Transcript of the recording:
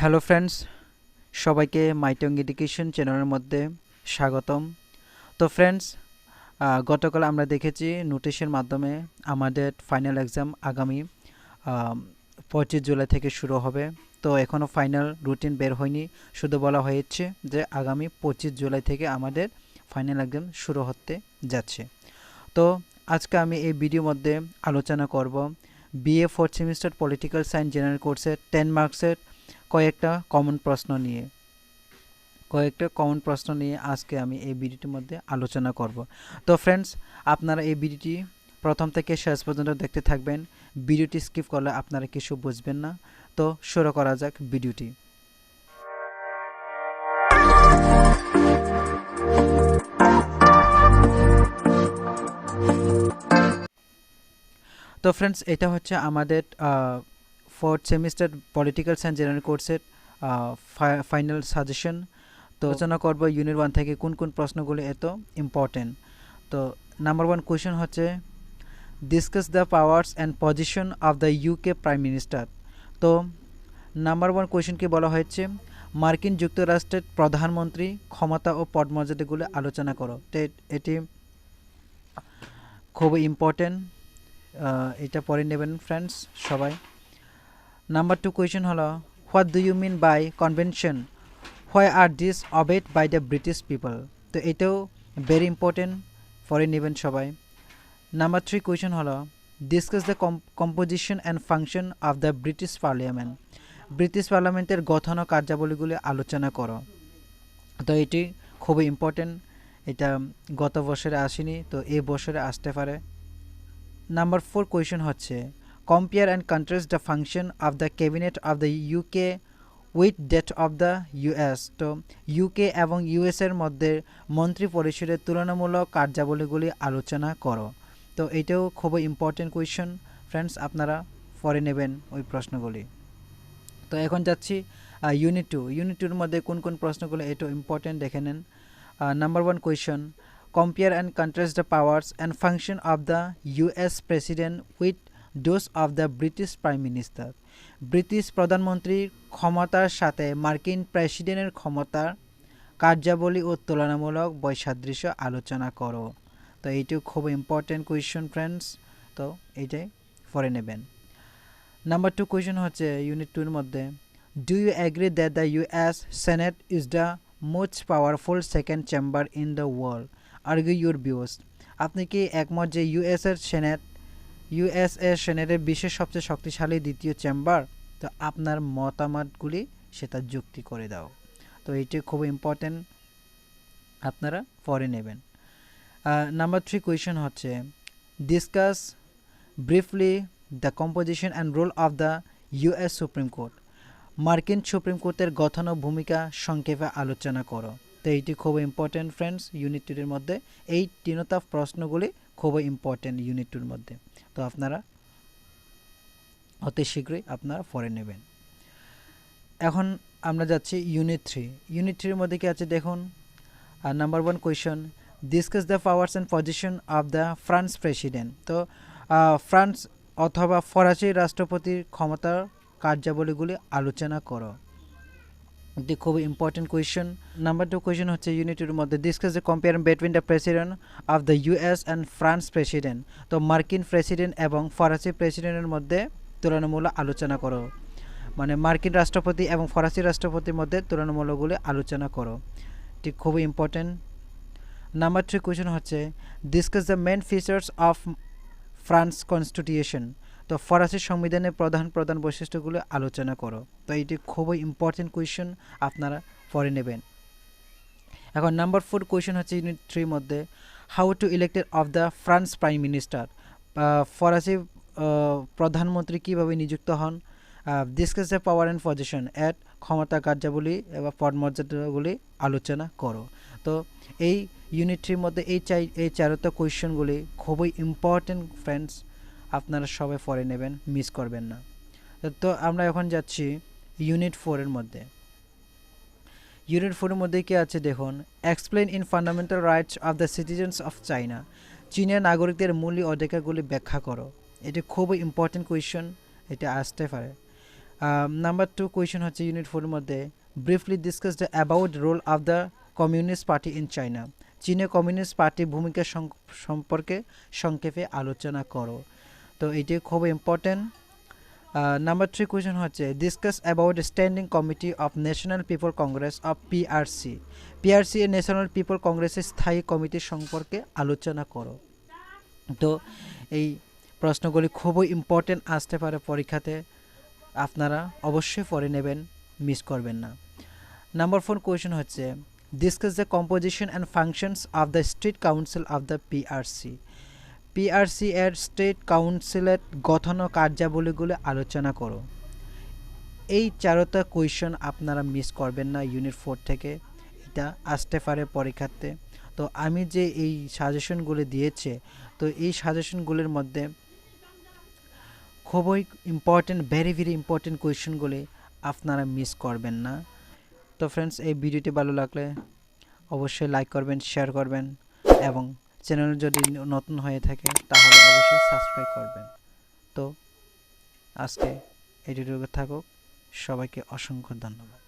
Hello friends, সবাইকে মাইটং education চ্যানেলের মধ্যে স্বাগতম। তো ফ্রেন্ডস, গতকাল আমরা দেখেছি নোটিশের মাধ্যমে আমাদের ফাইনাল এক্সাম আগামী 25 জুলাই থেকে শুরু হবে। তো এখনও ফাইনাল রুটিন বের হয়নি, শুধু বলা হয়েছে যে আগামী 25 জুলাই থেকে আমাদের ফাইনাল এক্সাম শুরু হতে যাচ্ছে। তো আজকে আমি এই ভিডিওর মধ্যে আলোচনা করব BA 4th semester political science general কোর্সের 10 মার্কসের কয়েকটা কমন প্রশ্ন নিয়ে আজকে আমি এই ভিডিওটির মধ্যে আলোচনা করব। তো ফ্রেন্ডস, আপনারা এই ভিডিওটি প্রথম থেকে শেষ পর্যন্ত দেখতে থাকবেন। ভিডিওটি স্কিপ করলে আপনারা কিছু বুঝবেন না। তো শুরু করা যাক ভিডিওটি। তো ফ্রেন্ডস, এটা হচ্ছে আমাদের 4th semester political science general কোর্সের ফাইনাল সাজেশন। তো আলোচনা করব ইউনিট 1 থেকে কোন কোন প্রশ্নগুলো এত ইম্পর্টেন্ট। তো নাম্বার 1 কোয়েশ্চেন হচ্ছে discuss the powers and position of the UK prime minister. তো নাম্বার 1 কোয়েশ্চেনকে বলা হয়েছে মার্কিন যুক্তরাষ্ট্রের প্রধানমন্ত্রী ক্ষমতা ও পদমর্যাদাগুলো আলোচনা করো। তো এটি খুবই ইম্পর্টেন্ট, এটা পড়ে নেবেন ফ্রেন্ডস সবাই। নাম্বার 2 কোয়েশ্চেন হলো what do you mean by convention, why are this obeyed by the British people. তো এটাও ভেরি ইম্পর্টেন্ট, পড়ে নেবেন সবাই। নাম্বার 3 কোয়েশ্চেন হলো discuss the composition and function of the British parliament. British পার্লামেন্টের গঠন ও কার্যাবলীগুলি আলোচনা করো। তো এটি খুবই ইম্পর্টেন্ট, এটা গত বছরে আসেনি, তো এই বছরে আসতে পারে। নাম্বার 4 কোয়েশ্চেন হচ্ছে compare and contrast the function of the cabinet of the UK with that of the US. তো ইউকে এবং ইউএসের মধ্যে মন্ত্রী পরিষদের তুলনামূলক কার্যাবলীগুলি আলোচনা করো। তো এটাও খুবই ইম্পর্টেন্ট কোয়েশ্চেন ফ্রেন্ডস, আপনারা পড়ে নেবেন ওই প্রশ্নগুলি। তো এখন যাচ্ছি ইউনিট 2। ইউনিট 2-এর মধ্যে কোন কোন প্রশ্নগুলো এটাও ইম্পর্টেন্ট দেখে নেন। Number 1 question compare and contrast the powers and function of the US president with those of the British prime minister. British প্রধানমন্ত্রীর ক্ষমতার সাথে মার্কিন প্রেসিডেন্টের ক্ষমতার কার্যাবলী ও তুলনামূলক বৈসাদৃশ্য আলোচনা করো। তো এইটিও খুব ইম্পর্টেন্ট কোয়েশ্চেন ফ্রেন্ডস, তো এইটাই পড়ে নেবেন। নাম্বার 2 কোয়েশ্চেন হচ্ছে ইউনিট 2-এর মধ্যে do you agree that the US senate is the most powerful second chamber in the world, argue your views. আপনি কি একমত যে ইউএসএর সেনেটের বিশ্বের সবচেয়ে শক্তিশালী দ্বিতীয় চেম্বার? তো আপনার মতামতগুলি সেটা যুক্তি করে দাও। তো এটি খুব ইম্পর্টেন্ট, আপনারা পড়ে নেবেন। নাম্বার 3 কোয়েশ্চেন হচ্ছে discuss briefly the composition and role of the US supreme court. মার্কিন সুপ্রিম কোর্টের গঠন ও ভূমিকা সংক্ষেপে আলোচনা করো। তো এইটি খুব ইম্পর্টেন্ট ফ্রেন্ডস ইউনিট 2-এর মধ্যে। এই তিনটা প্রশ্নগুলি খুবই ইম্পর্টেন্ট ইউনিট 2-এর মধ্যে, তো আপনারা অতি শীঘ্রই আপনারা পড়ে নেবেন। এখন আমরা যাচ্ছি ইউনিট 3। ইউনিট 3-এর মধ্যে কি আছে দেখুন। Number 1 question discuss the powers and position of the France president. তো ফ্রান্স অথবা ফরাসি রাষ্ট্রপতির ক্ষমতার কার্যাবলীগুলি আলোচনা করো। এটি খুবই ইম্পর্টেন্ট কোয়েশ্চেন। নাম্বার 2 কোয়েশ্চেন হচ্ছে ইউনিট 2-এর মধ্যে discuss the compare between the president of the US and France president. তো মার্কিন প্রেসিডেন্ট এবং ফরাসি প্রেসিডেন্টের মধ্যে তুলনামূলক আলোচনা করো, মানে মার্কিন রাষ্ট্রপতি এবং ফরাসি রাষ্ট্রপতির মধ্যে তুলনামূলকগুলি আলোচনা করো। এটি খুবই ইম্পর্টেন্ট। নাম্বার 3 কোয়েশ্চেন হচ্ছে discuss the main features of France constitution. তো ফরাসি সংবিধানের প্রধান বৈশিষ্ট্যগুলো আলোচনা করো। তো এটি খুবই ইম্পর্টেন্ট কোয়েশ্চেন, আপনারা পড়ে নেবেন। এখন নাম্বার 4 কোয়েশ্চেন হচ্ছে ইউনিট 3-এর মধ্যে how to elected of the France prime minister. ফরাসি প্রধানমন্ত্রী কীভাবে নিযুক্ত হন। Discuss the power and position at ক্ষমতা কার্যাবলী এবং পদমর্যাদাগুলি আলোচনা করো। তো এই ইউনিট 3-এর মধ্যে এই চারটা কোয়েশ্চেনগুলি খুবই ইম্পর্টেন্ট ফ্রেন্ডস, আপনারা সবাই পড়ে নেবেন, মিস করবেন না। তো আমরা এখন যাচ্ছি ইউনিট 4-এর মধ্যে। ইউনিট 4-এর মধ্যে কি আছে দেখুন। Explain in fundamental rights of the citizens of China. চীনের নাগরিকদের মৌলিক অধিকারগুলি ব্যাখ্যা করো। এটি খুবই ইম্পর্টেন্ট কোয়েশ্চেন, এটা আসতে পারে। নাম্বার 2 কোয়েশ্চেন হচ্ছে ইউনিট 4 এর মধ্যে briefly discuss the about role of the communist party in China. চীনে কমিউনিস্ট পার্টির ভূমিকা সম্পর্কে সংক্ষেপে আলোচনা করো। তো এটি খুব ইম্পর্টেন্ট। নাম্বার 3 কোয়েশ্চেন হচ্ছে discuss about standing committee of national people congress of PRC. PRC এর ন্যাশনাল পিপল কংগ্রেসের স্থায়ী কমিটি সম্পর্কে আলোচনা করো। তো এই প্রশ্নগুলি খুবই ইম্পর্টেন্ট আসতে পারে পরীক্ষাতে, আপনারা অবশ্যই পড়ে নেবেন, মিস করবেন না। নাম্বার 4 কোয়েশ্চেন হচ্ছে discuss the composition and functions of the state council of the PRC. PRC এর স্টেট কাউন্সিলের গঠন ও কার্যাবলীগুলো আলোচনা করো। এই চারটা কোয়েশ্চেন আপনারা মিস করবেন না ইউনিট 4 থেকে, এটা আসতে পারে পরীক্ষাতে। তো আমি যে এই সাজেশনগুলো দিয়েছে, তো এই সাজেশনগুলোর মধ্যে খুবই ইম্পর্টেন্ট, ভেরি ভেরি ইম্পর্টেন্ট কোয়েশ্চেনগুলি আপনারা মিস করবেন না। তো ফ্রেন্ডস, এই ভিডিওটি ভালো লাগলে অবশ্যই লাইক করবেন, শেয়ার করবেন এবং চ্যানেল যদি নতুন হয়ে থাকে তাহলে অবশ্যই সাবস্ক্রাইব করবেন। তো আজকে এটুকু থাকুক, সবাইকে অসংখ্য ধন্যবাদ।